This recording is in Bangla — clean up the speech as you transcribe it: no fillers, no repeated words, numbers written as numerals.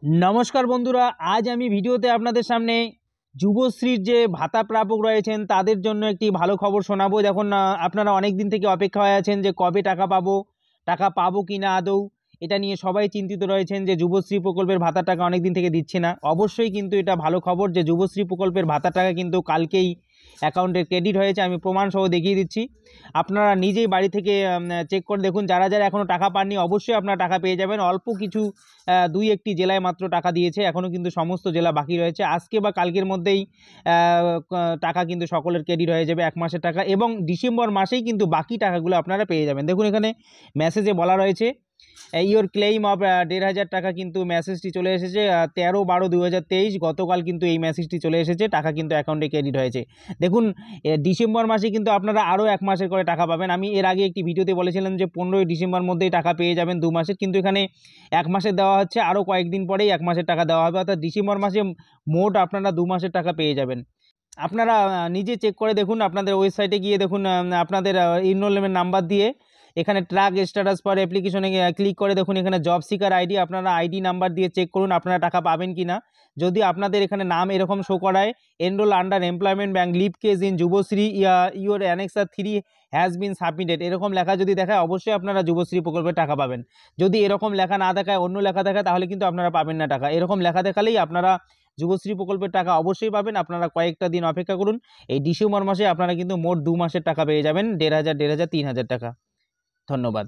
নমস্কার বন্ধুরা, আজ আমি ভিডিওতে আপনাদের সামনে যুবশ্রীর যে ভাতা প্রাপক রয়েছেন তাদের জন্য একটি ভালো খবর শোনাবো। যখন আপনারা অনেক দিন থেকে অপেক্ষা হয়ে আছেন যে কবে টাকা পাবো কিনা আদৌ, এটা নিয়ে সবাই চিন্তিত রয়েছেন যে যুবশ্রী প্রকল্পের ভাতার টাকা অনেক দিন থেকে দিচ্ছে না। অবশ্যই কিন্তু এটা ভালো খবর যে যুবশ্রী প্রকল্পের ভাতার টাকা কিন্তু কালকেই অ্যাকাউন্টে ক্রেডিট হয়েছে। আমি প্রমাণ সহ দেখিয়ে দিচ্ছি, আপনারা নিজেই বাড়ি থেকে চেক করে দেখুন। যারা যারা এখনও টাকা পাননি অবশ্যই আপনারা টাকা পেয়ে যাবেন। অল্প কিছু দুই একটি জেলায় মাত্র টাকা দিয়েছে, এখনও কিন্তু সমস্ত জেলা বাকি রয়েছে। আজকে বা কালকের মধ্যেই টাকা কিন্তু সকলের ক্রেডিট হয়ে যাবে, 1 মাসের টাকা, এবং ডিসেম্বর মাসেই কিন্তু বাকি টাকাগুলো আপনারা পেয়ে যাবেন। দেখুন এখানে মেসেজে বলা রয়েছে ইওর ক্লেইম অফ 1,500 টাকা, কিন্তু মেসেজটি চলে এসেছে 13/12/2023। গতকাল কিন্তু এই মেসেজটি চলে এসেছে, টাকা কিন্তু অ্যাকাউন্টে ক্রেডিট হয়েছে। দেখুন ডিসেম্বর মাসে কিন্তু আপনারা আরও 1 মাসের করে টাকা পাবেন। আমি এর আগে একটি ভিডিওতে বলেছিলাম যে 15ই ডিসেম্বর মধ্যেই টাকা পেয়ে যাবেন 2 মাসের, কিন্তু এখানে 1 মাসের দেওয়া হচ্ছে, আরও কয়েকদিন পরেই 1 মাসের টাকা দেওয়া হবে, অর্থাৎ ডিসেম্বর মাসে মোট আপনারা 2 মাসের টাকা পেয়ে যাবেন। আপনারা নিজে চেক করে দেখুন, আপনাদের ওয়েবসাইটে গিয়ে দেখুন, আপনাদের এনরোলমেন্ট নাম্বার দিয়ে এখানে ট্র্যাক স্ট্যাটাস ফর অ্যাপ্লিকেশনে ক্লিক করে দেখুন, এখানে জব সিকার আইডি, আপনারা আইডি নাম্বার দিয়ে চেক করুন আপনারা টাকা পাবেন কি না। যদি আপনাদের এখানে নাম এরকম শো করায় enrol under employment bank live case in Yuvashree your annexure 3 has been submitted, এরকম লেখা যদি দেখায় অবশ্যই আপনারা যুবশ্রী প্রকল্পে টাকা পাবেন। যদি এরকম লেখা না দেখায়, অন্য লেখা দেখায়, তাহলে কিন্তু আপনারা পাবেন না টাকা। এরকম লেখা দেখালেই আপনারা যুবশ্রী প্রকল্পের টাকা অবশ্যই পাবেন। আপনারা কয়েকটা দিন অপেক্ষা করুন, এই ডিসেম্বর মাসে আপনারা কিন্তু মোট 2 মাসের টাকা পেয়ে যাবেন, 1,500, 3,000 টাকা। ধন্যবাদ।